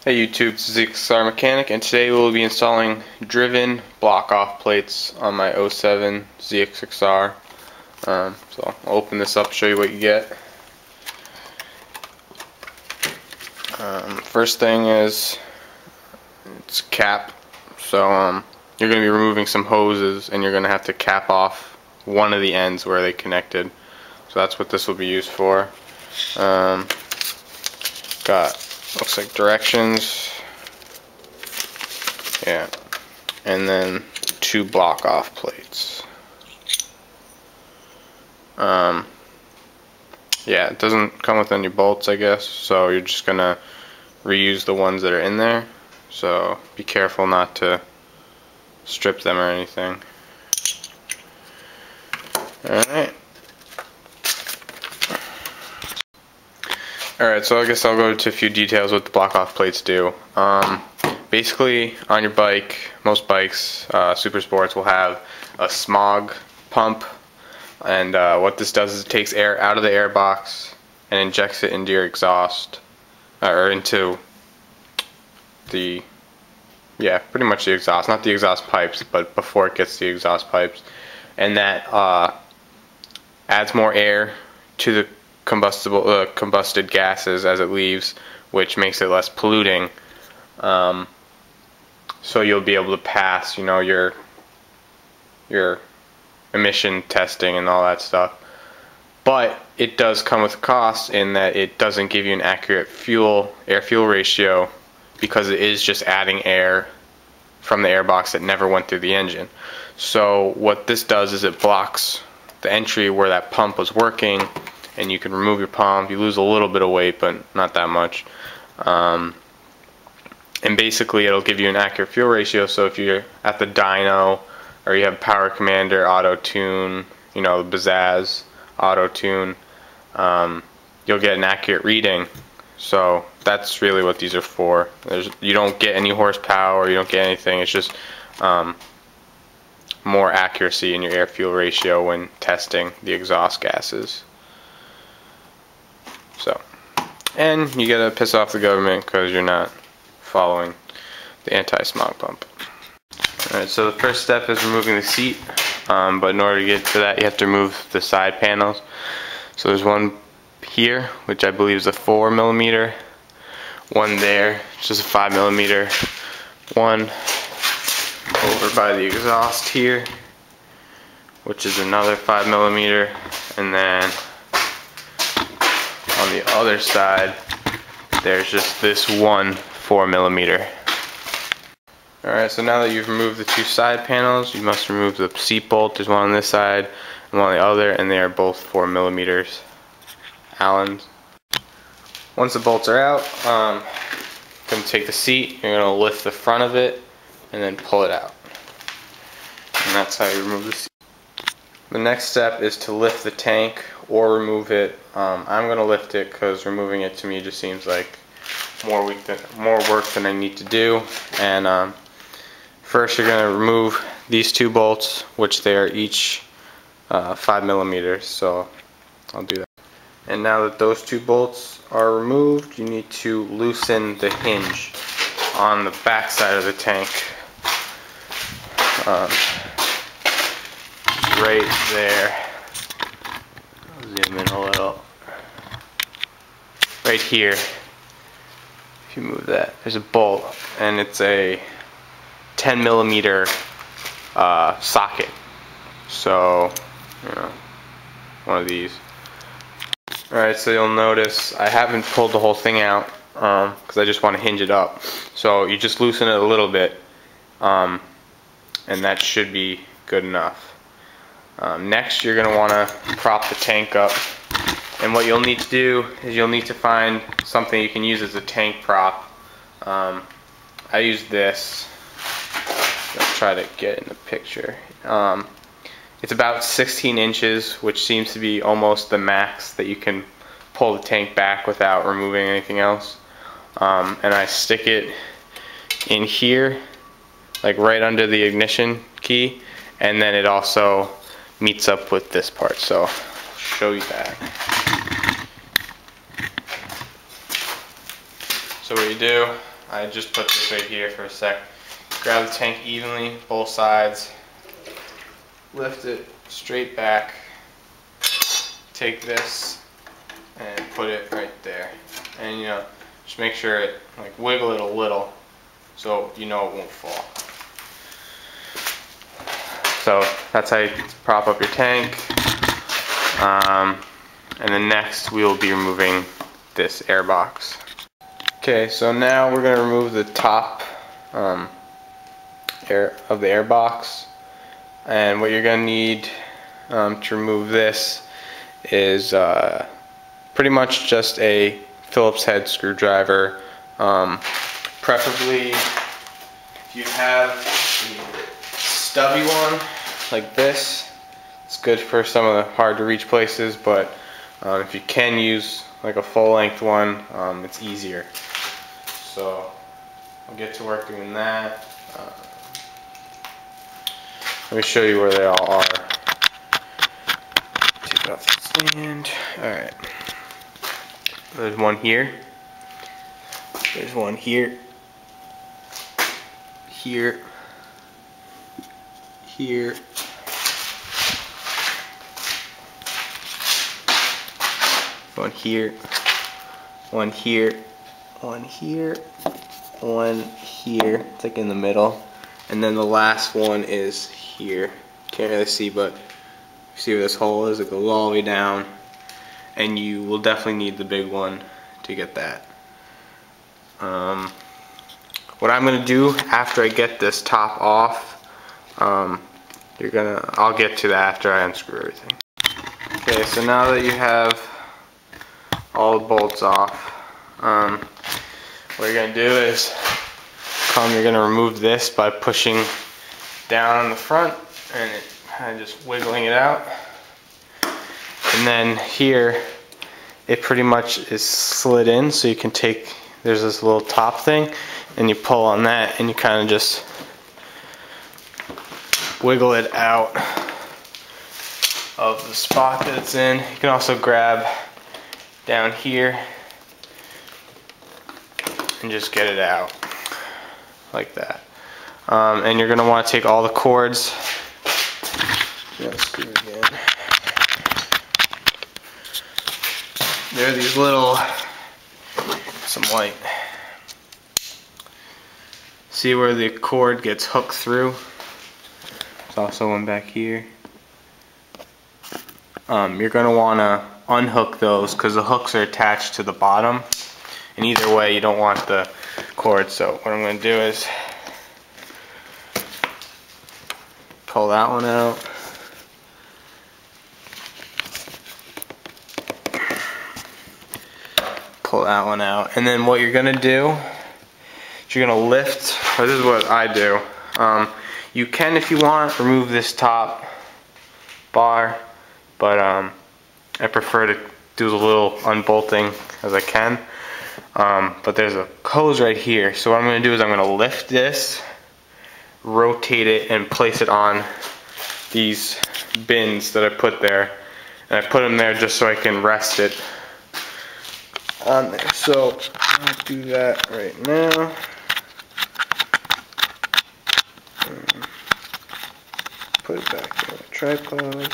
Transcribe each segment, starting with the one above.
Hey YouTube, it's Zx6R Mechanic, and today we'll be installing driven block-off plates on my 07 Zx6R. So I'll open this up, show you what you get. First thing is it's cap. So you're going to be removing some hoses, and you're going to have to cap off one of the ends where they connected. So that's what this will be used for. Got looks like directions, yeah, and then two block off plates. Yeah, it doesn't come with any bolts, I guess, so you're just gonna reuse the ones that are in there, so be careful not to strip them or anything. Alright, so I guess I'll go to a few details what the block-off plates do. Basically, on your bike, most bikes, super sports, will have a smog pump, and what this does is it takes air out of the air box and injects it into your exhaust, or into the, yeah, pretty much the exhaust, not the exhaust pipes, but before it gets to the exhaust pipes, and that adds more air to the combusted gases as it leaves, which makes it less polluting. So you'll be able to pass, you know, your emission testing and all that stuff. But it does come with a cost in that it doesn't give you an accurate air-fuel ratio, because it is just adding air from the air box that never went through the engine. So what this does is it blocks the entry where that pump was working, and you can remove your pump. You lose a little bit of weight, but not that much. And basically it'll give you an accurate fuel ratio, so if you're at the dyno, or you have Power Commander Auto Tune, you know, Bazzaz Auto Tune, you'll get an accurate reading. So that's really what these are for. You don't get any horsepower, you don't get anything, it's just more accuracy in your air-fuel ratio when testing the exhaust gases. So, and you gotta piss off the government because you're not following the anti-smog pump. Alright, so the first step is removing the seat, but in order to get to that you have to remove the side panels. So there's one here, which I believe is a 4mm, one there, which is a 5mm, one over by the exhaust here, which is another 5mm, and then on the other side there's just this one 4mm. Alright, so now that you've removed the two side panels, you must remove the seat bolt. There's one on this side and one on the other, and they are both 4mm Allens. Once the bolts are out, you're going to take the seat, you're going to lift the front of it and then pull it out. And that's how you remove the seat. The next step is to lift the tank or remove it. I'm going to lift it because removing it to me just seems like more work than I need to do. And first you're going to remove these two bolts, which they are each 5mm, so I'll do that. And now that those two bolts are removed, you need to loosen the hinge on the back side of the tank. Right there. I'll zoom in a little. Right here, if you move that, there's a bolt, and it's a 10mm socket. So, you know, one of these. Alright, so you'll notice I haven't pulled the whole thing out because I just want to hinge it up. So you just loosen it a little bit, and that should be good enough. Next, you're going to want to prop the tank up, and what you'll need to do is you'll need to find something you can use as a tank prop. I use this. Let's try to get in the picture. It's about 16 inches, which seems to be almost the max that you can pull the tank back without removing anything else. And I stick it in here, like right under the ignition key, and then it also meets up with this part, so I'll show you that. So what you do, I just put this right here for a sec. Grab the tank evenly, both sides, lift it straight back, take this and put it right there. And you know, just make sure it, like, wiggle it a little so you know it won't fall. So that's how you prop up your tank. And then next we will be removing this air box. Okay, so now we're going to remove the top air of the air box. And what you're going to need to remove this is pretty much just a Phillips head screwdriver. Preferably, if you have a stubby one like this, it's good for some of the hard to reach places, but if you can use like a full length one, it's easier. So I'll get to work doing that. Let me show you where they all are. Take it off the stand. Alright. There's one here. There's one here. Here. Here. One here. One here. One here. One here. It's like in the middle. And then the last one is here. Can't really see, but you see where this hole is? It goes all the way down. And you will definitely need the big one to get that. What I'm gonna do after I get this top off, I'll get to that after I unscrew everything. Okay, so now that you have all the bolts off, what you're gonna do is you're gonna remove this by pushing down on the front and it kind of just wiggling it out. And then here, it pretty much is slid in, so you can take, there's this little top thing, and you pull on that, and you kind of just wiggle it out of the spot that it's in. You can also grab down here and just get it out, like that. And you're going to want to take all the cords. Screw it again. There are these little, some light. See where the cord gets hooked through? There's also one back here. You're going to want to unhook those because the hooks are attached to the bottom. And either way, you don't want the cord. So what I'm going to do is pull that one out. Pull that one out, and then what you're gonna do is you're gonna lift, or this is what I do. You can, if you want, remove this top bar, but I prefer to do a little unbolting as I can. But there's a hose right here, so what I'm gonna do is I'm gonna lift this, rotate it, and place it on these bins that I put there, and I put them there just so I can rest it on there. So I'll do that right now. Put it back on the tripod.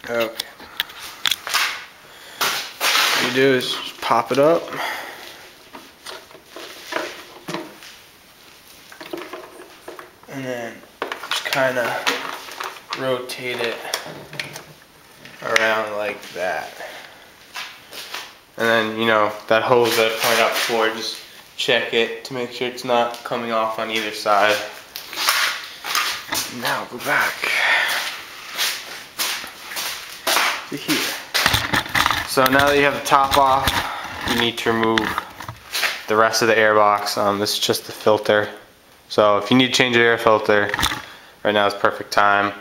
Okay. What you do is just pop it up. And then just kind of rotate it around like that. And then, you know, that hose that I pointed out before, just check it to make sure it's not coming off on either side. Now go back to here. So now that you have the top off, you need to remove the rest of the air box. This is just the filter. So if you need to change your air filter, right now is perfect time.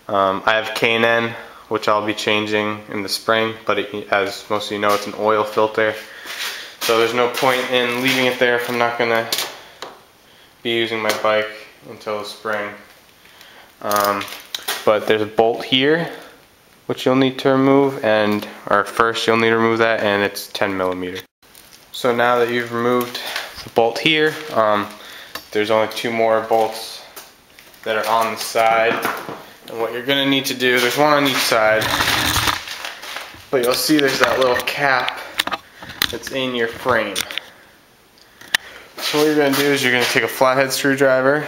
I have K&N, which I'll be changing in the spring, but as most of you know, it's an oil filter. So there's no point in leaving it there if I'm not going to be using my bike until the spring. but there's a bolt here which you'll need to remove, or first you'll need to remove that, and it's 10 millimeter. So now that you've removed the bolt here, there's only 2 more bolts that are on the side. And what you're going to need to do, there's one on each side, but you'll see there's that little cap that's in your frame. So what you're going to do is you're going to take a flathead screwdriver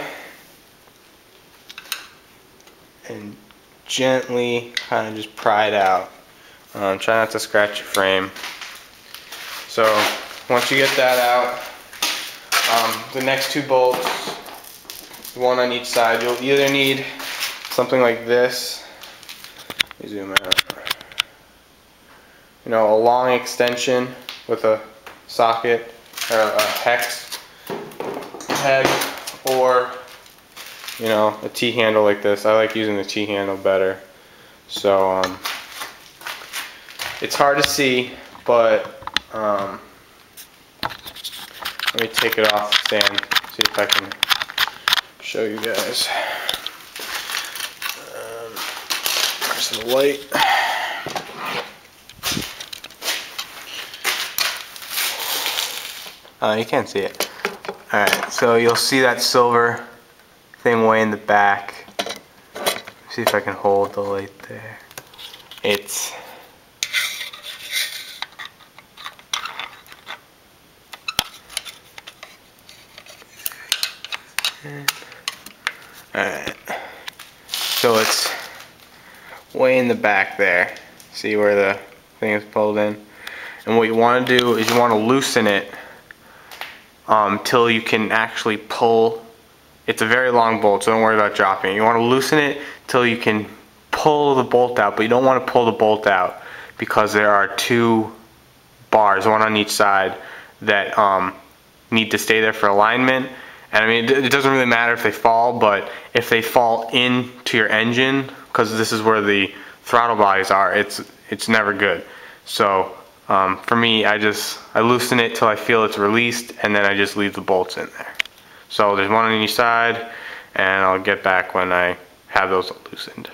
and gently kind of just pry it out. Try not to scratch your frame. So once you get that out, the next 2 bolts, one on each side, you'll either need something like this. Let me zoom out. You know, a long extension with a socket or a hex head, or you know, a T-handle like this. I like using the T-handle better. So it's hard to see, but let me take it off the stand, see if I can show you guys. There's the light. You can't see it. Alright, so you'll see that silver thing way in the back. See if I can hold the light there. It's alright. So it's way in the back there. See where the thing is pulled in? And what you want to do is you want to loosen it till you can actually pull. It's a very long bolt, so don't worry about dropping it. You want to loosen it till you can pull the bolt out, but you don't want to pull the bolt out because there are 2 bars, one on each side, that need to stay there for alignment. And I mean, it doesn't really matter if they fall, but if they fall into your engine, because this is where the throttle bodies are, it's never good. So for me, I loosen it till I feel it's released, and then I just leave the bolts in there. So there's one on each side, and I'll get back when I have those loosened.